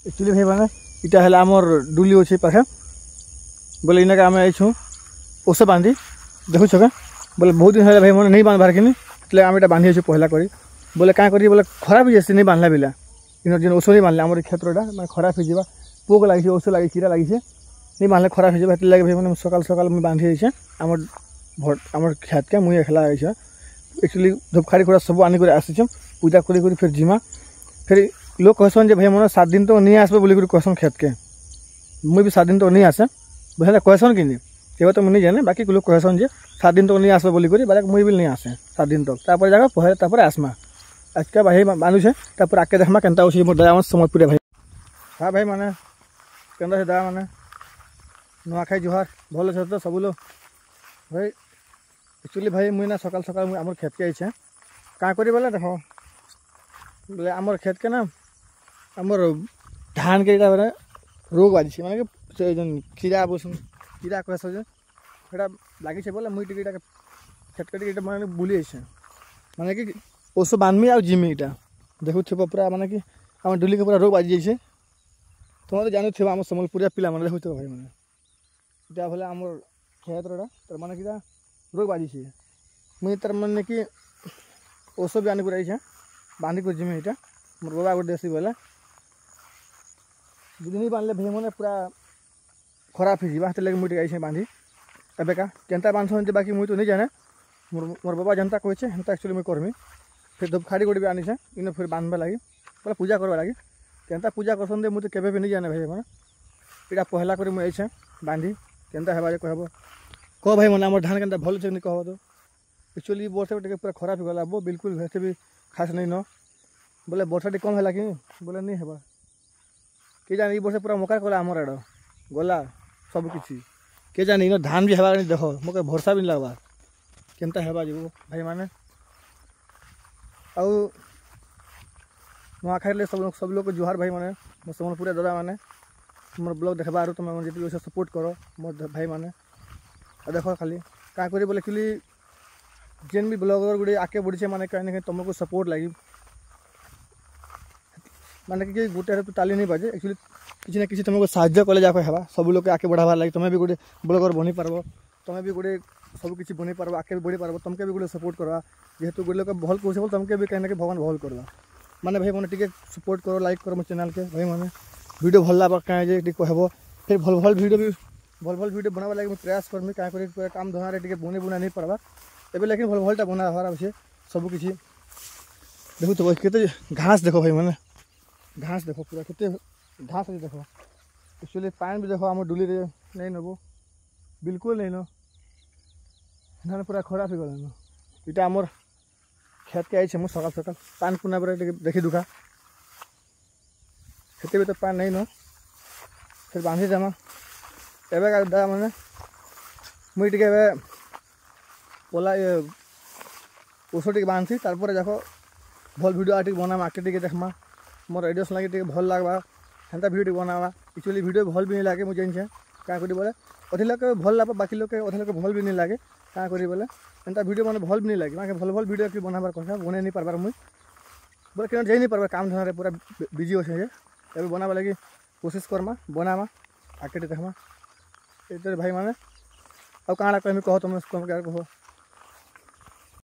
Actually भाई मैंने इटा है आमर डुली अच्छे पाखे बोले इनके आम आईछू ओष बांधी देखु छके बोले बहुत दिन है भाई मैंने नहीं बांधबार कि आम इटा बांधी पहला करी बोले क्या करी बोले खराब हो जाए नहीं बांधला बिला इन दिन ओष नहीं बांधले आम क्षेत्रटा मैं खराब हो जा पोक लगी ओष लगी कीड़ा लगी नहीं बांधले खराब हो जाए लगे भाई मैंने सकाल सकाल मुझे बांधी जाइए आम खेत के मुझे खेला एक्चुअली धूपखाड़ी खोड़ा सब आनिक आसी पूजा कर फिर जिमा फिर लोग कहसन जे भाई मैंने 7 दिन तो नहीं आसबे बोली कहसन खेत के मुझे भी 7 दिन तो नहीं आसे भाई कहसन कि केवल तो मुझे नहीं जाने बाकी लोग कहसन जे 7 दिन तो नहीं आसबे बोली बाले मुझे भी नहीं आसे 7 दिन तक तापर जाकर पहले आसमा आज के भाई बांधुछे तापर आके देखमा केनता अच्छे मोर दया समझपुरे भाई हाँ भाई मैंने केनता से दया मैंने नुआखाई जुहार भल अच्छे तो सब लोग भाई एक्चुअली भाई मुझे ना सकाल सकाल आम खेत के आईछे क्या करी बोले देख बोले आमर खेत के ना आमर धान के बोले रोग बाजी माने कीड़ा बोसन कीड़ा कहस लगी बोले मुझे खेत के माने बुली माने कि ओसो बांधमी आ जिमी इटा देखु थे पूरा माने कि आम डुली के पूरा रोग बाजी जाइए तुम तो जानू थे आम सम्बलपुरिया पिला मैंने देखु भाई मैंने इटा बोले आमर खेतटा तर माने कि रोग बाजी मुझे तर माने कि ओसो भी आनी आई बांधी कर जिमी इटा मोर बाबा गोटे देसी बोले दूध नहीं बांधले भाई मैंने पूरा खराब हो लगे मुझे आई बांधी एबे का केनता बांधन बाकी मुझे तो नहीं जाने मोर बाबा जनता कहे हेन्ता एक्चुअली मुझे करमी फिर धूपखाड़ी गोटे भी आनी इन फिर बांधवा लगी बोले पूजा करवा लगी केनता पूजा करसन दे मुझे केवे भी नहीं जाने भाई मैंने इटा पहला कर मुझे बांधी केनता हेबा कहब कह भाई मैंने आम धान केनता भल अच्छे कह तो एक्चुअली वर्षा पूरा खराब हो गला वो बिल्कुल वैसे भी खास नहीं न बोले वर्षा टी कम है कि बोले नहीं हेबा के जाने वर्ष पूरा मकार कला आमर आड़ गला सबकि के जाने इन धान भी हेबार देख मोके भरसा भी नहीं लगवा केनता हेबा जो भाई माने आउ नुआखाई सब लोग को जुहार भाई माने सम्बलपुरिया दादा माने मोर ब्लॉग देखा तुम जी सपोर्ट करो मोर भाई माने देख खाली क्या करी बोले एक्चुअली जेन भी ब्लॉगर गुड़े आके बढ़ी माने कहीं ना कहीं तुमको सपोर्ट लगी माने कि गोटे तो ताली नहीं बाजे एक्चुअली किसी ना किसी तुमको साहाଯ୍य कले जाक हेबा सब लोग आके बढ़ाबार लगी तुम्हें भी गोटे ब्लॉगर बनी पार्ब तुम्हें भी गोटे सब किसी बनी पार्ब आके भी बढ़ी पार्ब तुमके भी गोटे सपोर्ट करवा जेहेतु गोटे लोग भल कहे तुमके भी कहीं ना कहीं भगवान भल करवा माने भाई मैंने टी सपोर्ट करो लाइक करो मो चैनल के भाई मैंने वीडियो भल लगा कहीं कहब फिर भल भल वीडियो भी भल भल वीडियो बनावा लगे प्रयास करमी क्या कर काम धंदा टे बुने बुना नहीं पार्बा एबे लेकिन भल भलटा बना हमारा अच्छे सब किसी देखो तो केते घास देखो भाई मैंने घास देखो पूरा केते घास अच्छे देखो एक्चुअली पानी भी देखो आम डुली रे नहीं नबो बिल्कुल नहीं न धान पूरा खराब हो गला इटा आमर खेत के आई सकाल सकाल पान पुना पर देखी दुखा खेते भी तो पान नहीं न फिर बांधी जामा एबे का मैंने मुझे टे ओला ये ओष टे बांधसी तारपर देख भल वीडियो आटे बनामा आके टे देखमा मोर रेडियो लगे टे भल लगवा हेन्ता वीडियो बनावा एक्चुअली वीडियो भल भी नहीं लगे मुझे क्या करी बोले अधे लोग भल लगा बाकी लोग अधे लोग भल भी नहीं लगे क्या करी बोले हेन्ता वीडियो मैंने भल भी नहीं लगे मैं भल भल वीडियो कि बनाबार कथा बने नहीं पार्बार मुझे बोले क्या जाई नहीं पार्बार काम धंदा पूरा बिजी अच्छे ये बनाबा लगे कोशिश करमा बनामा आके देखमा ये भाई मैंने अब कहाँ कहमी कहो तुम क्या कहो।